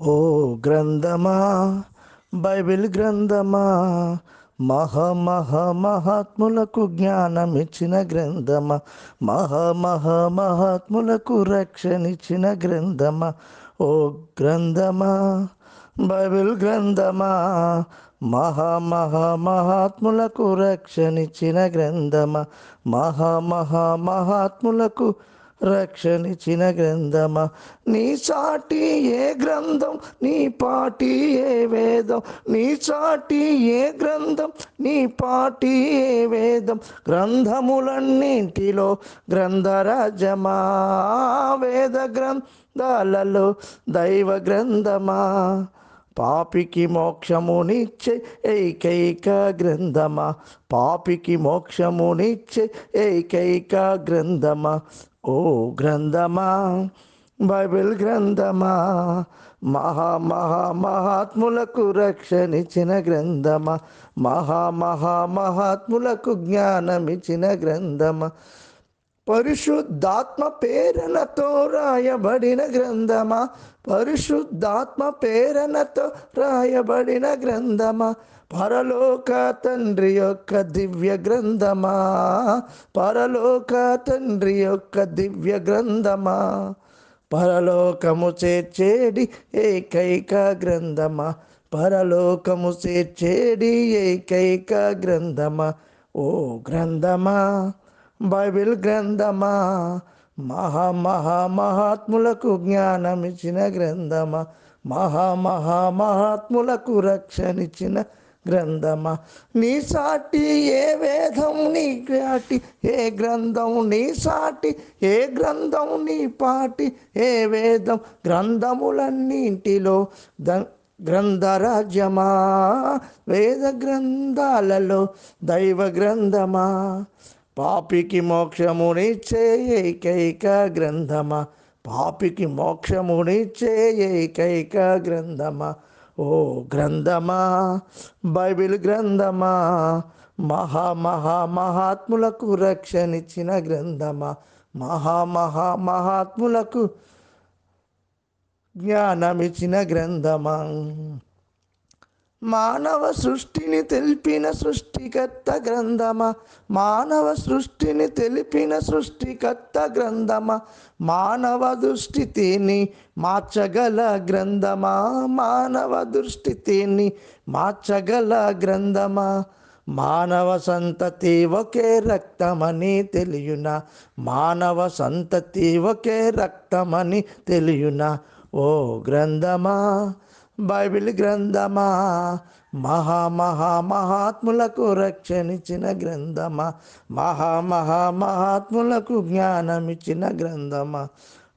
ఓ గ్రంథమా, బైబిల్ గ్రంథమా, మహాత్ములకు జ్ఞానమిచ్చిన గ్రంథమా, మహాత్ములకు రక్షణిచ్చిన గ్రంథమా. ఓ గ్రంథమా, బైబిల్ గ్రంథమా, మహాత్ములకు రక్షణిచ్చిన గ్రంథమా, మహాత్ములకు రక్షణిచ్చిన గ్రంథమా. నీ సాటి ఏ గ్రంథం, నీ పాటి ఏ వేదం, నీ సాటి ఏ గ్రంథం, నీ పాటి ఏ వేదం. గ్రంథములన్నింటిలో గ్రంథరాజమా, వేద గ్రంథాలలో దైవ గ్రంథమా. పాపికి మోక్షమునిచ్చే ఏకైక గ్రంథమా, పాపికి మోక్షమునిచ్చే ఏకైక గ్రంథమా. ఓ గ్రంథమా, బైబిల్ గ్రంథమా, మహాత్ములకు రక్షణిచ్చిన గ్రంథమా, మహాత్ములకు జ్ఞానమిచ్చిన గ్రంథమా. పరిశుద్ధాత్మ ప్రేరణతో రాయబడిన గ్రంథమా, పరిశుద్ధాత్మ ప్రేరణతో రాయబడిన గ్రంథమా. పరలోక తండ్రి యొక్క దివ్య గ్రంథమా, పరలోక తండ్రి యొక్క దివ్య గ్రంథమా. పరలోకము చేర్చేడి ఏకైక గ్రంథమా, పరలోకము చేర్చేడి ఏకైక గ్రంథమా. ఓ గ్రంథమా, బైబిల్ గ్రంథమా, మహాత్ములకు జ్ఞానమిచ్చిన గ్రంథమా, మహాత్ములకు రక్షణిచ్చిన గ్రంథమా. నీ సాటి ఏ వేదం, నీ సాటి ఏ గ్రంథం, నీ సాటి ఏ గ్రంథం, నీ పాటి ఏ వేదం. గ్రంథములన్నింటిలో గ్రంథరాజ్యమా, వేద గ్రంథాలలో దైవ గ్రంథమా. పాపికి మోక్షమునిచ్చే ఏకైక గ్రంథమా, పాపికి మోక్షమునిచ్చే ఏకైక గ్రంథమా. ఓ గ్రంథమా, బైబిల్ గ్రంథమా, మహాత్ములకు రక్షణిచ్చిన గ్రంథమా, మహాత్ములకు జ్ఞానమిచ్చిన గ్రంథమా. మానవ సృష్టిని తెలిపిన సృష్టికర్త గ్రంథమా, మానవ సృష్టిని తెలిపిన సృష్టికర్త గ్రంథమా. మానవ దుస్థితిని మార్చగల గ్రంథమా, మానవ దుస్థితిని మార్చగల గ్రంథమా. మానవ సంతతి ఒకే రక్తమని తెలియునా, మానవ సంతతి ఒకే రక్తమని తెలియునా. ఓ గ్రంథమా, బైబిల్ గ్రంథమా, మహాత్ములకు రక్షణిచ్చిన గ్రంథమా, మహాత్ములకు జ్ఞానమిచ్చిన గ్రంథమా.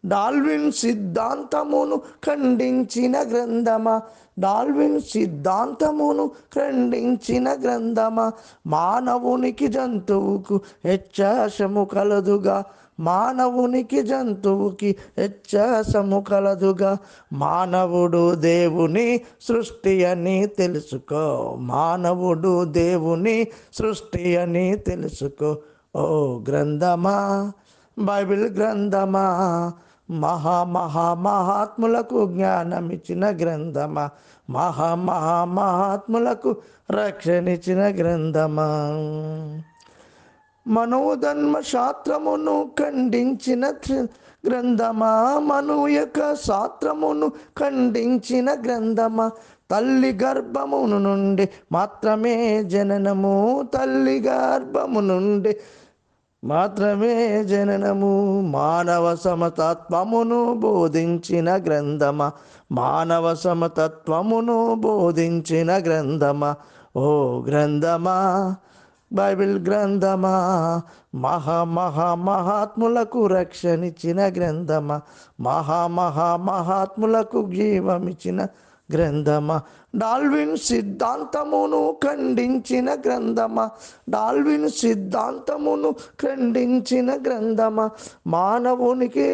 డార్విన్ సిద్ధాంతమును ఖండించిన గ్రంథమా, డార్విన్ సిద్ధాంతమును ఖండించిన గ్రంథమా. మానవునికి జంతువుకు వ్యత్యాసము కలదుగా, మానవునికి జంతువుకి వ్యత్యాసము కలదుగా. మానవుడు దేవుని సృష్టి అని తెలుసుకో, మానవుడు దేవుని సృష్టి అని తెలుసుకో. ఓ గ్రంథమా, బైబిల్ గ్రంథమా, మహాత్ములకు జ్ఞానమిచ్చిన గ్రంథమా, మహాత్ములకు రక్షణిచ్చిన గ్రంథమా. మనోధర్మ శాస్త్రమును ఖండించిన గ్రంథమా, మను యొక్క శాస్త్రమును ఖండించిన గ్రంథమా. తల్లి గర్భమును నుండి మాత్రమే జననము, తల్లి గర్భము నుండి మాత్రమే జననము. మానవ సమతత్వమును బోధించిన గ్రంథమా, మానవ సమతత్వమును బోధించిన గ్రంథమా. ఓ గ్రంథమా, బైబిల్ గ్రంథమా, మహాత్ములకు రక్షణిచ్చిన గ్రంథమా, మహాత్ములకు జీవమిచ్చిన గ్రంథమా. డాల్విన్ సిద్ధాంతమును ఖండించిన గ్రంథమా, డాల్విన్ సిద్ధాంతమును ఖండించిన గ్రంథమా, మానవునికి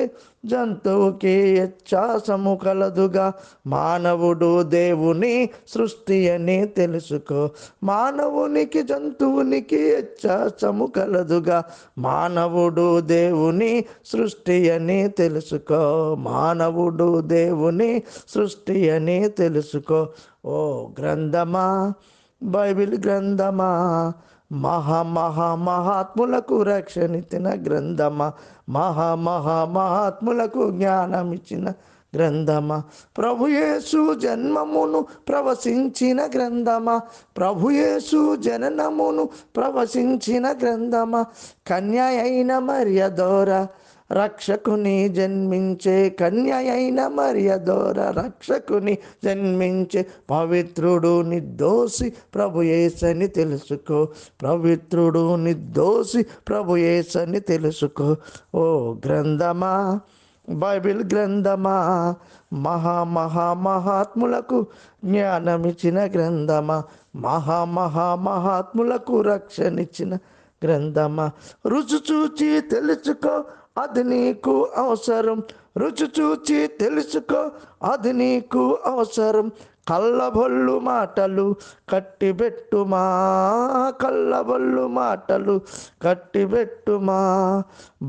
జంతువుకి వ్యత్యాసము కలదుగా, మానవుడు దేవుని సృష్టి అని తెలుసుకో, మానవునికి జంతువునికి వ్యత్యాసము కలదుగా, మానవుడు దేవుని సృష్టి అని తెలుసుకో, మానవుడు దేవుని సృష్టి అని తెలుసుకో. ఓ గ్రంథమా, బైబిల్ గ్రంథమా, మహాత్ములకు రక్షణిచ్చిన గ్రంథమా, మహాత్ములకు జ్ఞానమిచ్చిన గ్రంథమా, ప్రభుయేసు జన్మమును ప్రవశించిన గ్రంథమా, ప్రభుయేసు జననమును ప్రవశించిన గ్రంథమా, కన్య అయిన మరియదోర రక్షకుని జన్మించే, కన్య అయిన మరియదోర రక్షకుని జన్మించే, పవిత్రుడు నిర్దోషి ప్రభుయేసని తెలుసుకో, పవిత్రుడు నిర్దోషి ప్రభుయేసని తెలుసుకో. ఓ గ్రంథమా, బైబిల్ గ్రంథమా, మహాత్ములకు జ్ఞానమిచ్చిన గ్రంథమా, మహాత్ములకు రక్షణిచ్చిన గ్రంథమా, రుచి చూచి తెలుసుకో అది నీకు అవసరం, రుచి చూచి తెలుసుకో అది నీకు అవసరం, కళ్ళబొల్లు మాటలు కట్టిబెట్టుమా, కళ్ళబొల్లు మాటలు కట్టిబెట్టుమా,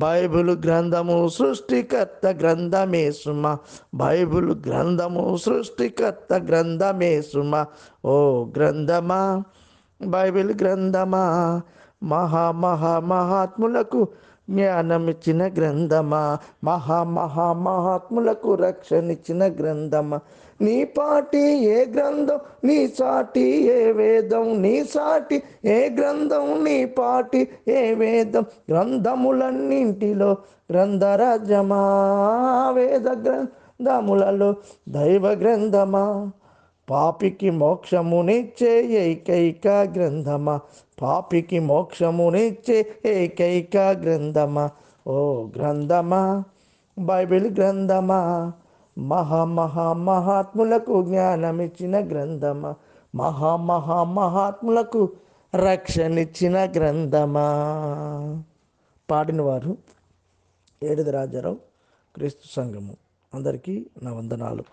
బైబిల్ గ్రంథము సృష్టికర్త గ్రంథమే సుమా, బైబిల్ గ్రంథము సృష్టికర్త గ్రంథమే సుమా. ఓ గ్రంథమా, బైబిల్ గ్రంథమా, మహాత్ములకు జ్ఞానమిచ్చిన గ్రంథమా, మహాత్ములకు రక్షణిచ్చిన గ్రంథమా, నీ పాటి ఏ గ్రంథం నీ సాటి ఏ వేదం, నీ సాటి ఏ గ్రంథం నీ పాటి ఏ వేదం, గ్రంథములన్నింటిలో గ్రంథరాజ్యమా, వేద గ్రంథములలో దైవ గ్రంథమా, పాపికి మోక్షమునిచ్చే ఏకైక గ్రంథమా, పాపికి మోక్షమునిచ్చే ఏకైక గ్రంథమా. ఓ గ్రంథమా, బైబిల్ గ్రంథమా, మహాత్ములకు జ్ఞానమిచ్చిన గ్రంథమా, మహాత్ములకు రక్షణిచ్చిన గ్రంథమా. పాడినవారు ఏడిది రాజారావు, క్రీస్తు సంఘము. అందరికీ నా వందనాలు.